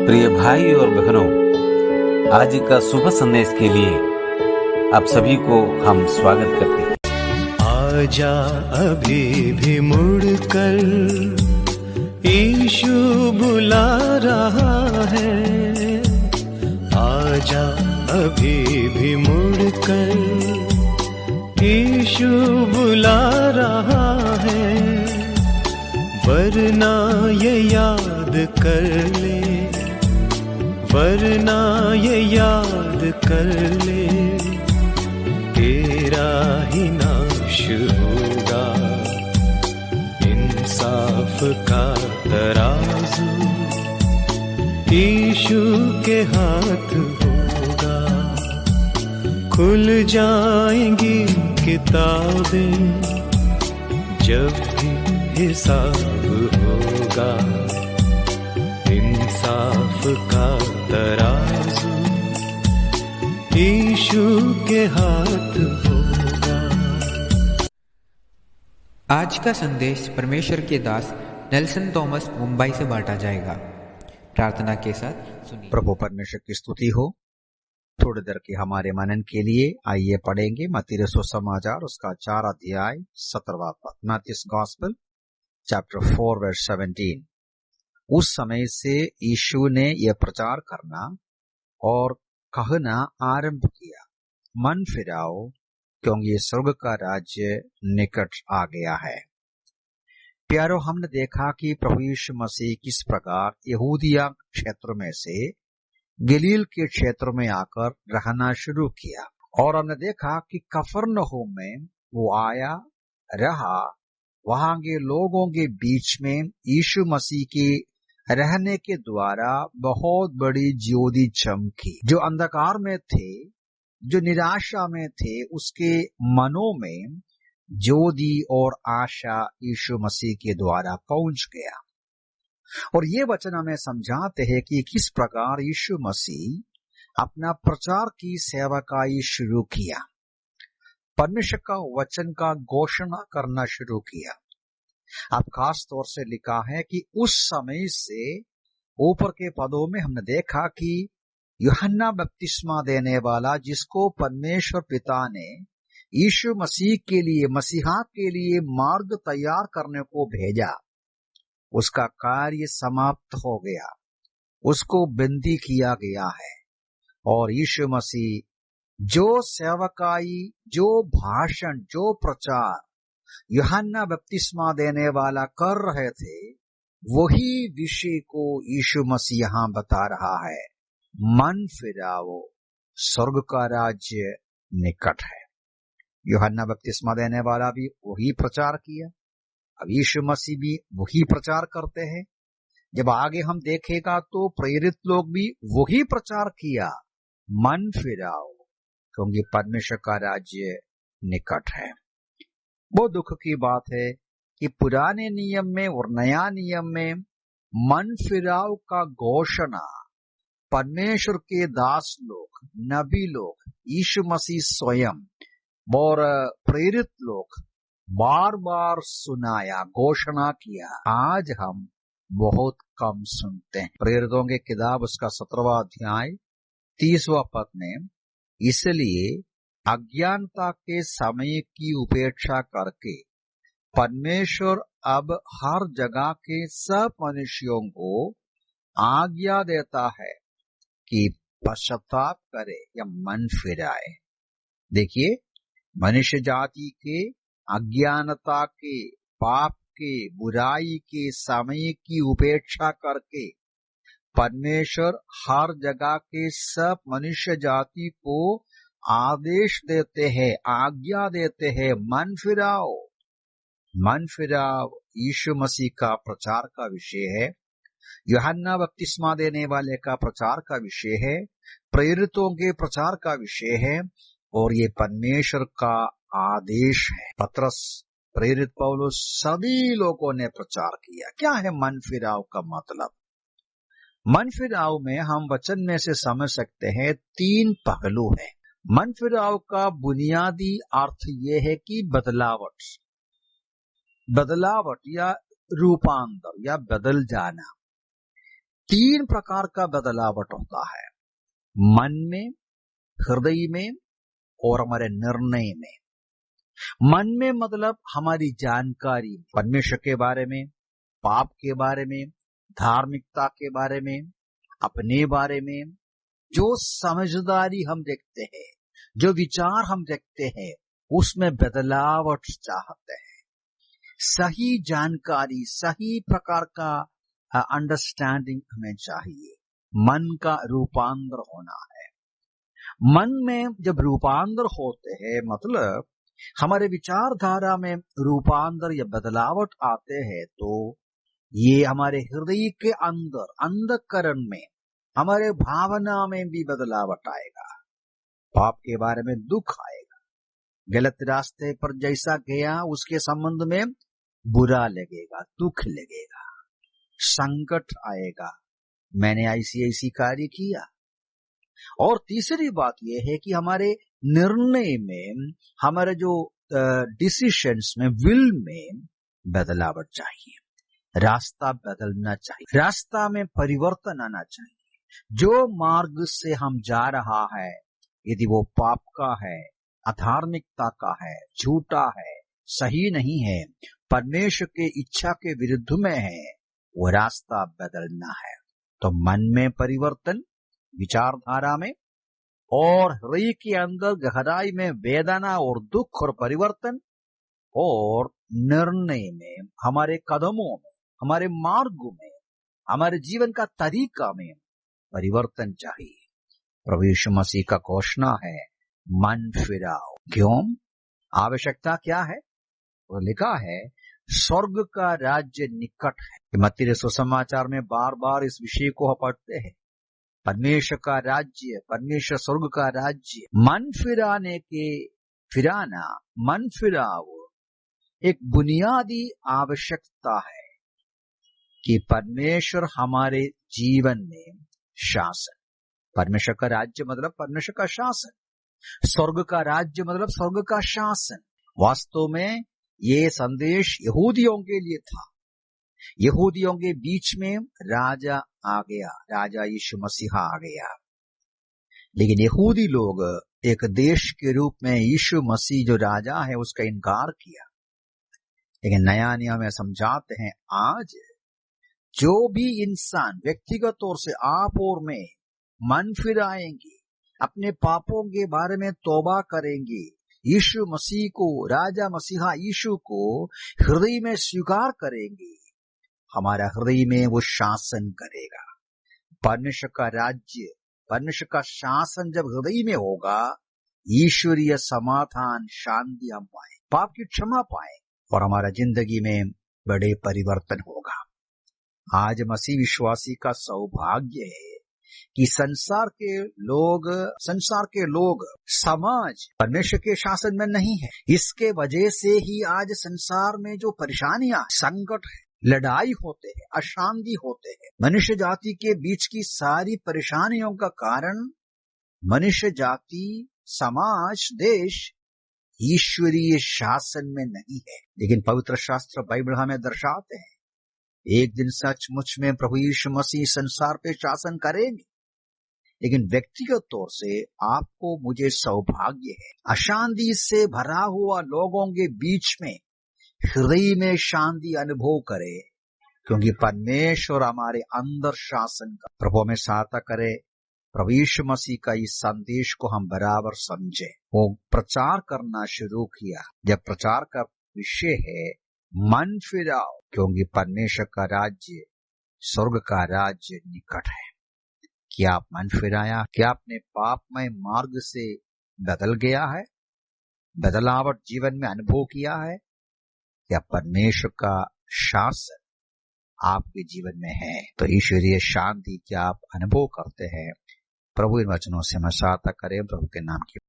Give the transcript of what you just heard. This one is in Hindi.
प्रिय भाई और बहनों, आज का शुभ संदेश के लिए आप सभी को हम स्वागत करते हैं। आजा अभी भी मुड़कर, यीशु बुला रहा है। आजा अभी भी मुड़कर, यीशु बुला रहा है। वरना ये याद कर ले, वरना ये याद कर ले, तेरा ही नाश होगा। इंसाफ का तराजू यीशु के हाथ होगा। खुल जाएंगी किताबें जब भी हिसाब होगा। इंसाफ का तराजू यीशु के हाथ होगा। आज का संदेश परमेश्वर के दास नेल्सन थॉमस मुंबई से बांटा जाएगा। प्रार्थना के साथ सुनिए। प्रभु परमेश्वर की स्तुति हो। थोड़ी देर के हमारे मनन के लिए आइए पढ़ेंगे मत्ती रचित सुसमाचार उसका 4 अध्याय 17वां पद। Matthew's gospel chapter 4 verse 17। उस समय से यीशु ने यह प्रचार करना और कहना आरंभ किया, मन फिराओ क्योंकि ये स्वर्ग का राज्य निकट आ गया है। प्यारो, हमने देखा कि प्रभु यीशु मसीह किस प्रकार यहूदिया क्षेत्र में से गलील के क्षेत्र में आकर रहना शुरू किया, और हमने देखा कि कफरनहूम में वो आया, रहा, वहां के लोगों के बीच में यीशु मसीह के रहने के द्वारा बहुत बड़ी ज्योति चमकी। जो अंधकार में थे, जो निराशा में थे, उसके मनों में ज्योति और आशा यीशु मसीह के द्वारा पहुंच गया। और ये वचन हमें समझाते हैं कि किस प्रकार यीशु मसीह अपना प्रचार की सेवकाई शुरू किया, परमेश्वर का वचन का घोषणा करना शुरू किया। अब खास तौर से लिखा है कि उस समय से ऊपर के पदों में हमने देखा कि यूहन्ना बपतिस्मा देने वाला, जिसको परमेश्वर पिता ने यीशु मसीह के लिए, मसीहा के लिए मार्ग तैयार करने को भेजा, उसका कार्य समाप्त हो गया, उसको बंदी किया गया है। और यीशु मसीह जो सेवकाई, जो भाषण, जो प्रचार यूहन्ना बपतिस्मा देने वाला कर रहे थे, वही विषय को यीशु मसीह यहां बता रहा है। मन फिराओ, स्वर्ग का राज्य निकट है। यूहन्ना बपतिस्मा देने वाला भी वही प्रचार किया, अब यीशु मसीह भी वही प्रचार करते हैं। जब आगे हम देखेगा तो प्रेरित लोग भी वही प्रचार किया, मन फिराओ क्योंकि परमेश्वर का राज्य निकट है। बहुत दुख की बात है कि पुराने नियम में और नया नियम में मन फिराव का घोषणा परमेश्वर के दास लोग, नबी लोग, यीशु मसीह स्वयं और प्रेरित लोग बार बार सुनाया, घोषणा किया। आज हम बहुत कम सुनते हैं। प्रेरितों के किताब उसका 17वां अध्याय 30वां पद में, इसलिए अज्ञानता के समय की उपेक्षा करके परमेश्वर अब हर जगह के सब मनुष्यों को आज्ञा देता है कि पश्चाताप करे या मन फिराए। देखिए, मनुष्य जाति के अज्ञानता के, पाप के, बुराई के समय की उपेक्षा करके परमेश्वर हर जगह के सब मनुष्य जाति को आदेश देते हैं, आज्ञा देते हैं, मन फिराओ। मन फिराओ यीशु मसीह का प्रचार का विषय है, यूहन्ना बपतिस्मा देने वाले का प्रचार का विषय है, प्रेरितों के प्रचार का विषय है, और ये परमेश्वर का आदेश है। पतरस, प्रेरित पौलुस, सभी लोगों ने प्रचार किया। क्या है मन फिराव का मतलब? मन फिराव में हम वचन में से समझ सकते हैं 3 पहलू है। मन फिराव का बुनियादी अर्थ यह है कि बदलावट, बदलावट या रूपांतर या बदल जाना। तीन प्रकार का बदलावट होता है, मन में, हृदय में और हमारे निर्णय में। मन में मतलब हमारी जानकारी परमेश्वर के बारे में, पाप के बारे में, धार्मिकता के बारे में, अपने बारे में, जो समझदारी हम देखते हैं, जो विचार हम देखते हैं, उसमें बदलावट चाहते हैं। सही जानकारी, सही प्रकार का अंडरस्टैंडिंग हमें चाहिए। मन का रूपांतर होना है। मन में जब रूपांतर होते हैं मतलब हमारे विचारधारा में रूपांतर या बदलावट आते हैं, तो ये हमारे हृदय के अंदर, अंधकरण में, हमारे भावना में भी बदलावट आएगा। पाप के बारे में दुख आएगा, गलत रास्ते पर जैसा गया उसके संबंध में बुरा लगेगा, दुख लगेगा, संकट आएगा, मैंने ऐसी कार्य किया। और तीसरी बात यह है कि हमारे निर्णय में, हमारे जो डिसीजंस में, विल में बदलावट चाहिए। रास्ता बदलना चाहिए, रास्ता में परिवर्तन आना चाहिए। जो मार्ग से हम जा रहा है, यदि वो पाप का है, अधार्मिकता का है, झूठा है, सही नहीं है, परमेश्वर के इच्छा के विरुद्ध में है, वो रास्ता बदलना है। तो मन में परिवर्तन, विचारधारा में, और हृदय के अंदर गहराई में वेदना और दुख और परिवर्तन, और निर्णय में, हमारे कदमों में, हमारे मार्गों में, हमारे जीवन का तरीका में परिवर्तन चाहिए। प्रभु यीशु मसीह का घोषणा है, मन फिराओ। क्यों? आवश्यकता क्या है? वो लिखा है, स्वर्ग का राज्य निकट है। मत्ती सुसमाचार में बार बार इस विषय को पढ़ते हैं। परमेश्वर का राज्य, परमेश्वर स्वर्ग का राज्य, मन फिराना, मन फिराओ एक बुनियादी आवश्यकता है कि परमेश्वर हमारे जीवन में शासन। परमेश्वर का राज्य मतलब परमेश्वर का शासन, स्वर्ग का राज्य मतलब स्वर्ग का शासन। वास्तव में ये संदेश यहूदियों के लिए था। यहूदियों के बीच में राजा आ गया, राजा यीशु मसीहा आ गया, लेकिन यहूदी लोग एक देश के रूप में यीशु मसीह जो राजा है उसका इनकार किया। लेकिन नया नियम में समझाते हैं, आज जो भी इंसान व्यक्तिगत तौर से आप और मैं मन फिराएंगे, अपने पापों के बारे में तौबा करेंगे, यीशु मसीह को, राजा मसीहा यीशु को हृदय में स्वीकार करेंगे, हमारा हृदय में वो शासन करेगा। परमेश्वर का राज्य, परमेश्वर का शासन जब हृदय में होगा, ईश्वरीय समाधान, शांति हम पाए, पाप की क्षमा पाए और हमारा जिंदगी में बड़े परिवर्तन होगा। आज मसीह विश्वासी का सौभाग्य है कि संसार के लोग, समाज परमेश्वर के शासन में नहीं है। इसके वजह से ही आज संसार में जो परेशानियां, संकट है, लड़ाई होते हैं, अशांति होते हैं, मनुष्य जाति के बीच की सारी परेशानियों का कारण मनुष्य जाति, समाज, देश ईश्वरीय शासन में नहीं है। लेकिन पवित्र शास्त्र बाइबल हमें दर्शाते हैं, एक दिन सचमुच में प्रभु यीशु मसीह संसार पे शासन करेंगे। लेकिन व्यक्तिगत तौर से आपको मुझे सौभाग्य है, अशांति से भरा हुआ लोगों के बीच में हृदय में शांति अनुभव करे, क्योंकि परमेश्वर हमारे अंदर शासन का। प्रभु में सहायता करे, प्रभु यीशु मसीह का इस संदेश को हम बराबर समझे। वो प्रचार करना शुरू किया, जब प्रचार का विषय है मन फिराओ, क्योंकि परमेश्वर का राज्य, स्वर्ग का राज्य निकट है। क्या आप मन फिराया? क्या आपने पापमय मार्ग से बदल गया है? बदलावट जीवन में अनुभव किया है? क्या परमेश्वर का शासन आपके जीवन में है? तो ईश्वरीय शांति क्या आप अनुभव करते हैं? प्रभु इन वचनों से मैं सहायता करें, प्रभु के नाम की